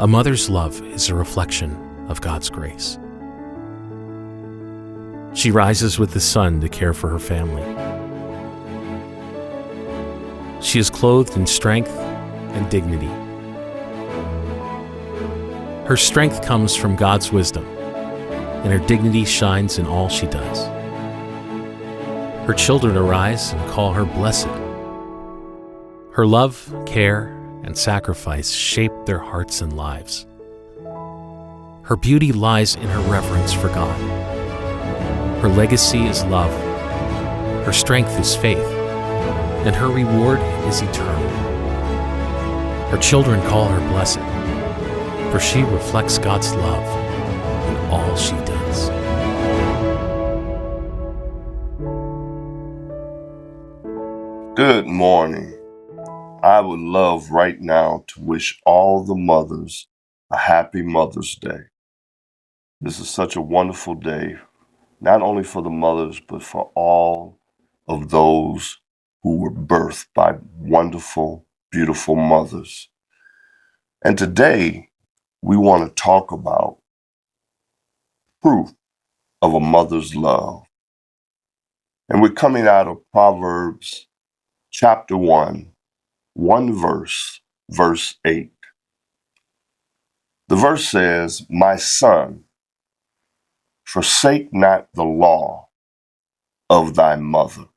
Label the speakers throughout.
Speaker 1: A mother's love is a reflection of God's grace. She rises with the sun to care for her family. She is clothed in strength and dignity. Her strength comes from God's wisdom, and her dignity shines in all she does. Her children arise and call her blessed. Her love, care, and sacrifice shape their hearts and lives. Her beauty lies in her reverence for God. Her legacy is love. Her strength is faith, and her reward is eternal. Her children call her blessed, for she reflects God's love in all she does.
Speaker 2: Good morning. I would love right now to wish all the mothers a happy Mother's Day. This is such a wonderful day, not only for the mothers, but for all of those who were birthed by wonderful, beautiful mothers. And today, we want to talk about proof of a mother's love. And we're coming out of Proverbs chapter 1 verse, verse 8. The verse says, "My son, forsake not the law of thy mother."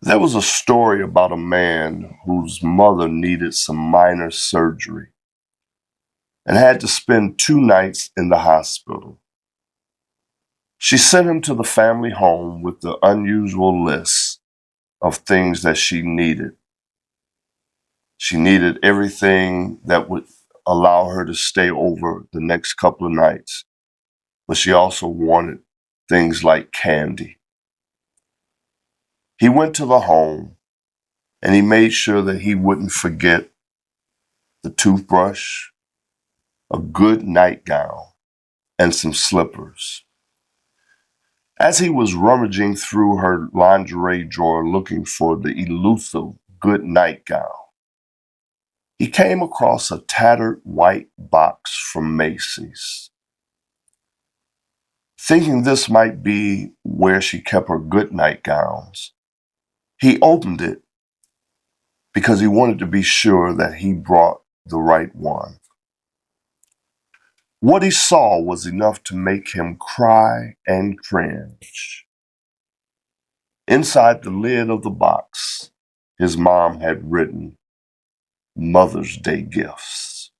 Speaker 2: There was a story about a man whose mother needed some minor surgery and had to spend 2 nights in the hospital. She sent him to the family home with the unusual list of things that she needed. She needed everything that would allow her to stay over the next couple of nights, but she also wanted things like candy. He went to the home and he made sure that he wouldn't forget the toothbrush, a good nightgown, and some slippers. As he was rummaging through her lingerie drawer looking for the elusive good nightgown, he came across a tattered white box from Macy's. Thinking this might be where she kept her good nightgowns, he opened it because he wanted to be sure that he brought the right one. What he saw was enough to make him cry and cringe. Inside the lid of the box, his mom had written, "Mother's Day gifts."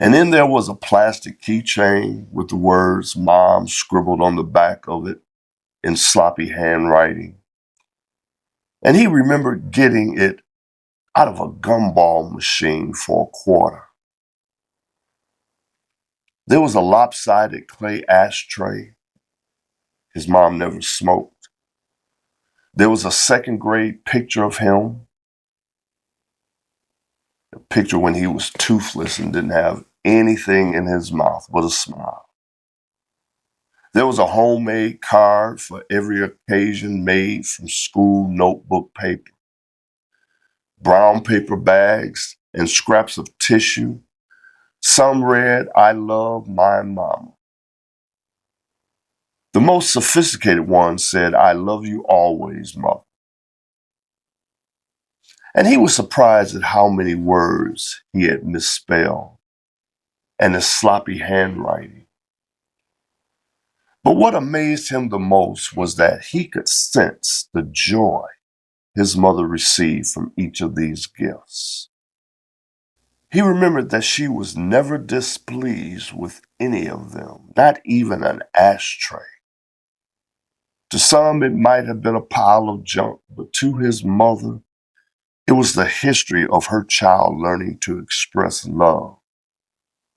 Speaker 2: And then there was a plastic keychain with the words "Mom" scribbled on the back of it in sloppy handwriting. And he remembered getting it out of a gumball machine for a quarter. There was a lopsided clay ashtray. His mom never smoked. There was a second-grade picture of him, a picture when he was toothless and didn't have anything in his mouth but a smile. There was a homemade card for every occasion made from school notebook paper, brown paper bags, and scraps of tissue. Some read, "I love my mama." The most sophisticated one said, "I love you always, mother." And he was surprised at how many words he had misspelled and his sloppy handwriting. But what amazed him the most was that he could sense the joy his mother received from each of these gifts. He remembered that she was never displeased with any of them, not even an ashtray. To some, it might have been a pile of junk, but to his mother, it was the history of her child learning to express love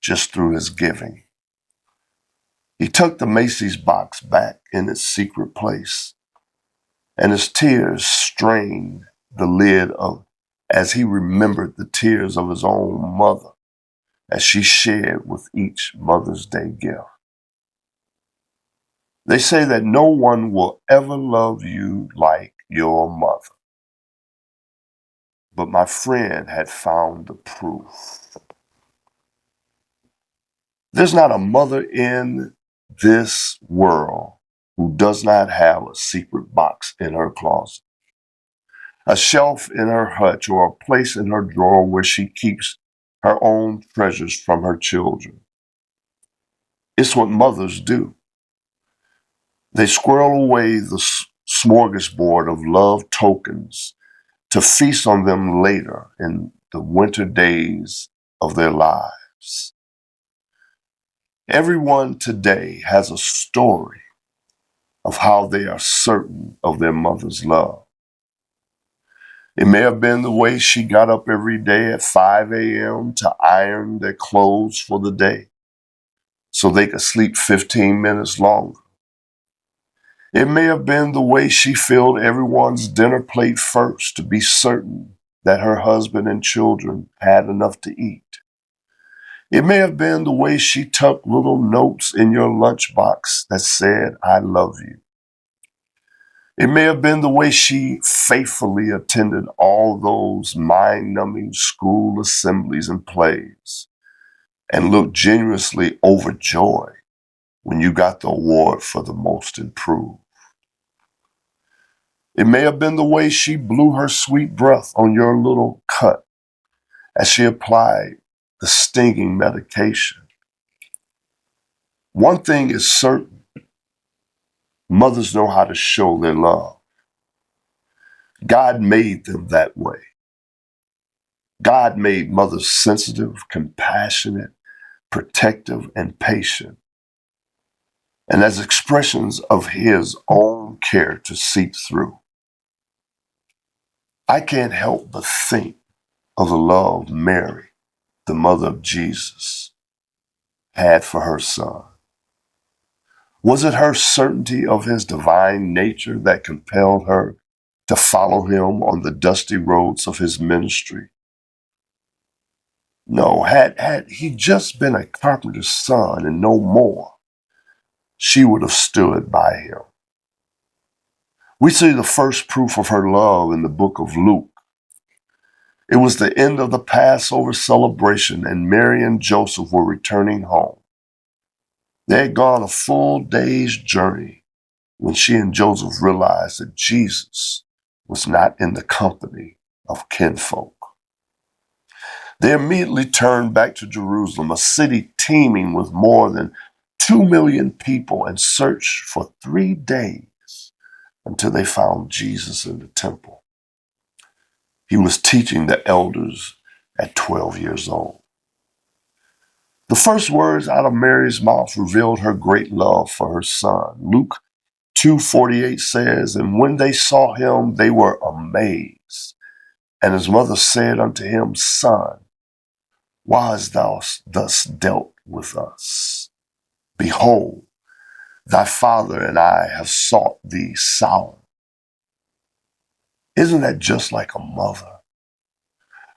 Speaker 2: just through his giving. He tucked the Macy's box back in its secret place, and his tears strained the lid as he remembered the tears of his own mother as she shared with each Mother's Day gift. They say that no one will ever love you like your mother. but my friend had found the proof. There's not a mother in this world who does not have a secret box in her closet, a shelf in her hutch, or a place in her drawer where she keeps her own treasures from her children. It's what mothers do. They squirrel away the smorgasbord of love tokens to feast on them later in the winter days of their lives. Everyone today has a story of how they are certain of their mother's love. It may have been the way she got up every day at 5 a.m. to iron their clothes for the day so they could sleep 15 minutes longer. It may have been the way she filled everyone's dinner plate first to be certain that her husband and children had enough to eat. It may have been the way she tucked little notes in your lunchbox that said, "I love you." It may have been the way she faithfully attended all those mind-numbing school assemblies and plays and looked genuinely overjoyed when you got the award for the most improved. It may have been the way she blew her sweet breath on your little cut as she applied the stinging medication. One thing is certain: mothers know how to show their love. God made them that way. God made mothers sensitive, compassionate, protective, and patient, and as expressions of His own care to seep through. I can't help but think of the love Mary, the mother of Jesus, had for her son. Was it her certainty of his divine nature that compelled her to follow him on the dusty roads of his ministry? No, had he just been a carpenter's son and no more, she would have stood by him. We see the first proof of her love in the book of Luke. It was the end of the Passover celebration, and Mary and Joseph were returning home. They had gone a full day's journey when she and Joseph realized that Jesus was not in the company of kinfolk. They immediately turned back to Jerusalem, a city teeming with more than 2 million people, and searched for 3 days until they found Jesus in the temple. He was teaching the elders at 12 years old. The first words out of Mary's mouth revealed her great love for her son. Luke 2:48 says, "And when they saw him, they were amazed. And his mother said unto him, Son, why hast thou thus dealt with us? Behold, thy father and I have sought thee sour." Isn't that just like a mother?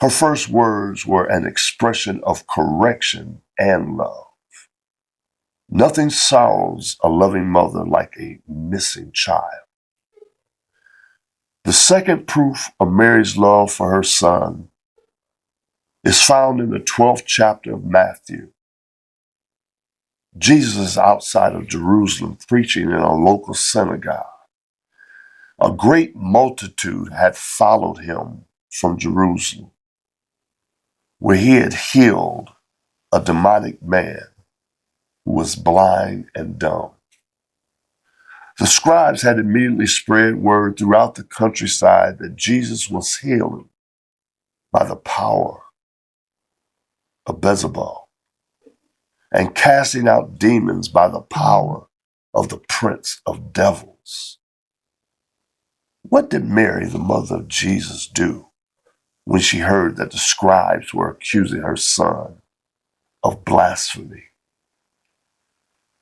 Speaker 2: Her first words were an expression of correction and love. Nothing sorrows a loving mother like a missing child. The second proof of Mary's love for her son is found in the 12th chapter of Matthew. Jesus is outside of Jerusalem preaching in a local synagogue. A great multitude had followed him from Jerusalem, where he had healed a demonic man who was blind and dumb. The scribes had immediately spread word throughout the countryside that Jesus was healing by the power of Beelzebub and casting out demons by the power of the prince of devils. What did Mary, the mother of Jesus, do when she heard that the scribes were accusing her son of blasphemy?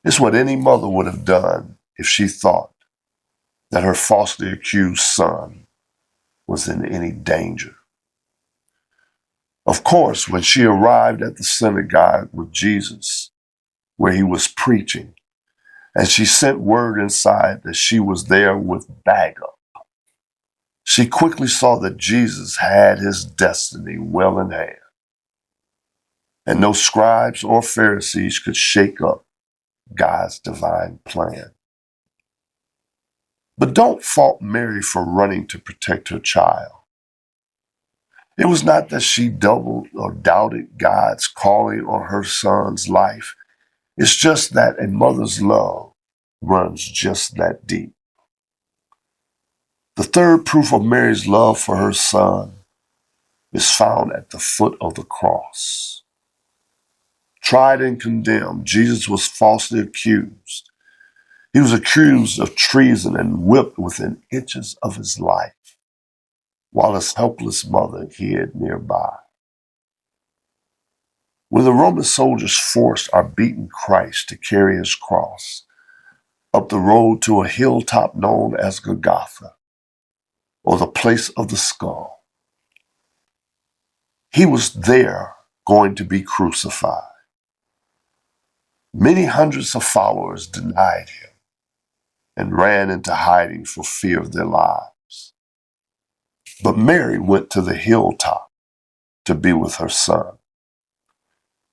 Speaker 2: It's what any mother would have done if she thought that her falsely accused son was in any danger. Of course, when she arrived at the synagogue with Jesus, where he was preaching, and she sent word inside that she was there with backup, She quickly saw that Jesus had his destiny well in hand, and no scribes or Pharisees could shake up God's divine plan. But don't fault Mary for running to protect her child. It was not that she doubled or doubted God's calling on her son's life. It's just that a mother's love runs just that deep. The third proof of Mary's love for her son is found at the foot of the cross. Tried and condemned, Jesus was falsely accused. He was accused of treason and whipped within inches of his life, while his helpless mother hid nearby. When the Roman soldiers forced our beaten Christ to carry his cross up the road to a hilltop known as Golgotha, or the place of the skull, he was there going to be crucified. Many hundreds of followers denied him and ran into hiding for fear of their lives. But Mary went to the hilltop to be with her son.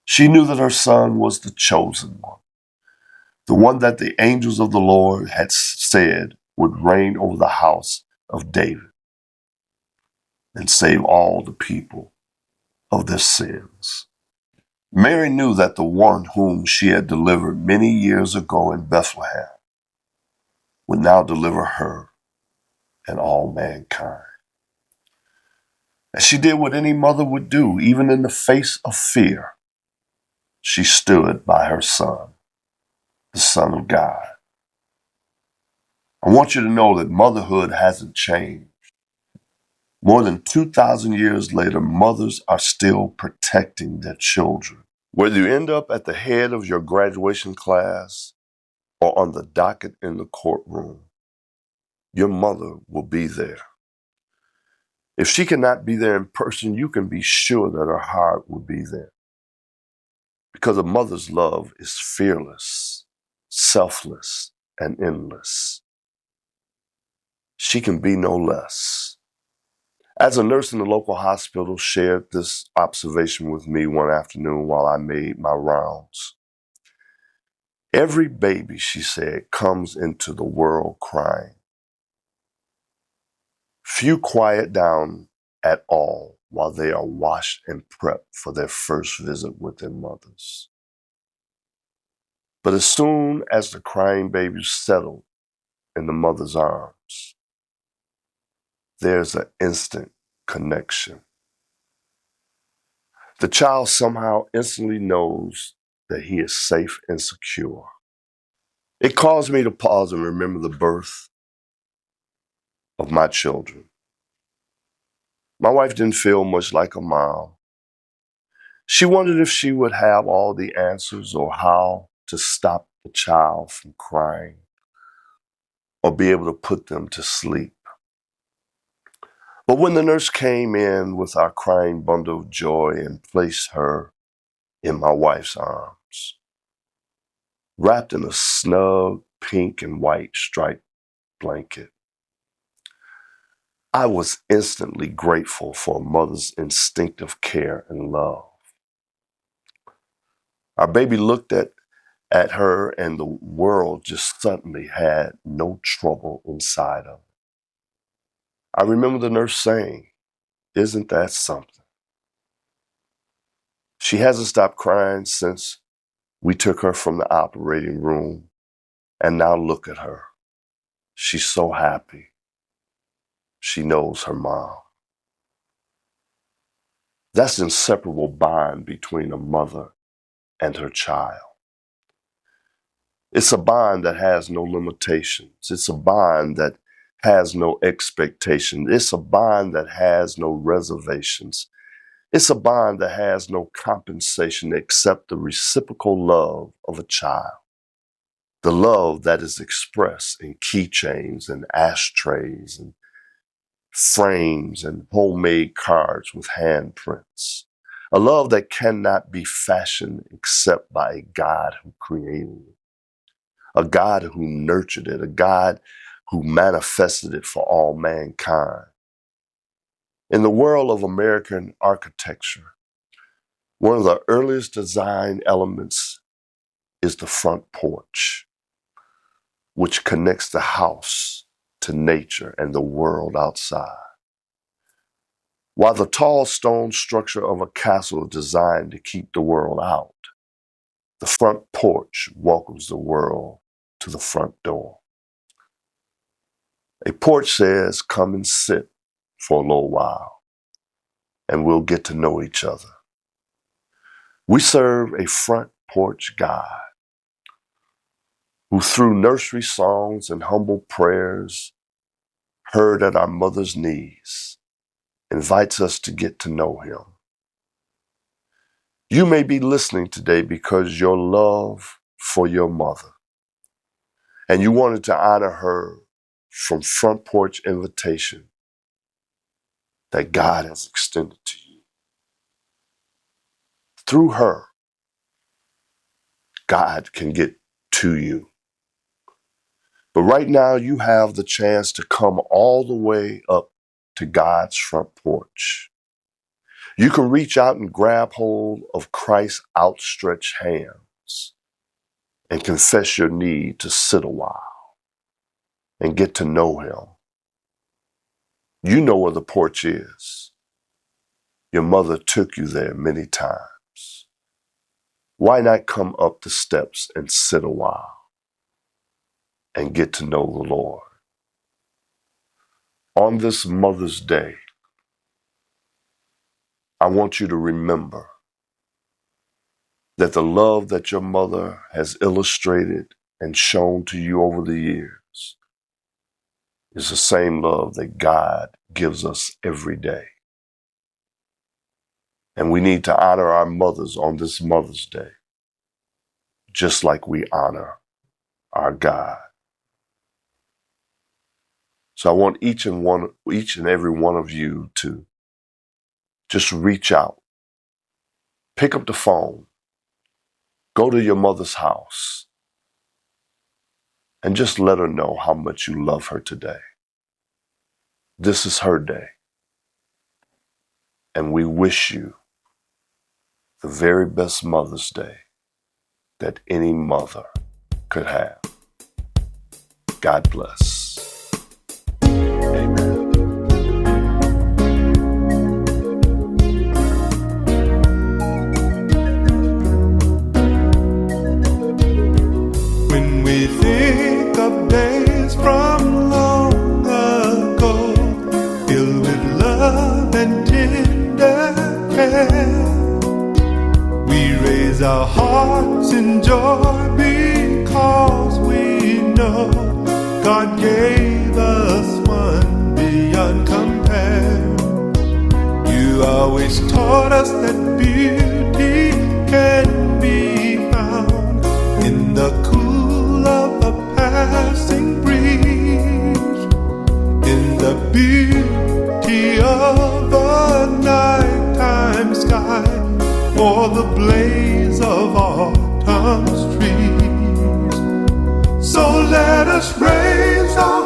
Speaker 2: She knew that her son was the chosen one, the one that the angels of the Lord had said would reign over the house of David and save all the people of their sins. Mary knew that the one whom she had delivered many years ago in Bethlehem would now deliver her and all mankind. And she did what any mother would do, even in the face of fear. She stood by her son, the Son of God. I want you to know that motherhood hasn't changed. More than 2,000 years later, mothers are still protecting their children. Whether you end up at the head of your graduation class or on the docket in the courtroom, your mother will be there. If she cannot be there in person, you can be sure that her heart will be there. Because a mother's love is fearless, selfless, and endless. She can be no less. As a nurse in the local hospital shared this observation with me one afternoon while I made my rounds. Every baby, she said, comes into the world crying. Few quiet down at all while they are washed and prepped for their first visit with their mothers. But as soon as the crying babies settle in the mother's arms, there's an instant connection. The child somehow instantly knows that he is safe and secure. It caused me to pause and remember the birth of my children. My wife didn't feel much like a mom. She wondered if she would have all the answers or how to stop the child from crying or be able to put them to sleep. But when the nurse came in with our crying bundle of joy and placed her in my wife's arms, wrapped in a snug pink and white striped blanket, I was instantly grateful for a mother's instinctive care and love. Our baby looked at her, and the world just suddenly had no trouble inside of it. I remember the nurse saying, "Isn't that something?" She hasn't stopped crying since we took her from the operating room, and now look at her. She's so happy. She knows her mom. That's the inseparable bond between a mother and her child. It's a bond that has no limitations. It's a bond that has no expectations. It's a bond that has no reservations. It's a bond that has no compensation except the reciprocal love of a child. The love that is expressed in keychains and ashtrays and frames and homemade cards with handprints. A love that cannot be fashioned except by a God who created it. A God who nurtured it, a God who manifested it for all mankind. In the world of American architecture, one of the earliest design elements is the front porch, which connects the house to nature and the world outside. While the tall stone structure of a castle is designed to keep the world out, the front porch welcomes the world to the front door. A porch says, "Come and sit for a little while, and we'll get to know each other." We serve a front porch God who, through nursery songs and humble prayers heard at our mother's knees, invites us to get to know him. You may be listening today because your love for your mother, and you wanted to honor her from front porch invitation that God has extended to you. Through her, God can get to you. But right now, you have the chance to come all the way up to God's front porch. You can reach out and grab hold of Christ's outstretched hands and confess your need to sit a while and get to know him. You know where the porch is. Your mother took you there many times. Why not come up the steps and sit a while and get to know the Lord? On this Mother's Day, I want you to remember that the love that your mother has illustrated and shown to you over the years is the same love that God gives us every day. And we need to honor our mothers on this Mother's Day, just like we honor our God. So I want each and every one of you to just reach out, pick up the phone, go to your mother's house, and just let her know how much you love her today. This is her day, and we wish you the very best Mother's Day that any mother could have. God bless. Amen.
Speaker 3: When we think of days from long ago, filled with love and tender care, we raise our hearts in joy because we know God gave us one beyond compare. You always taught us that beauty can be found in the cool of a passing breeze, in the beauty of a nighttime sky, or the blaze of autumn's trees. So let us raise our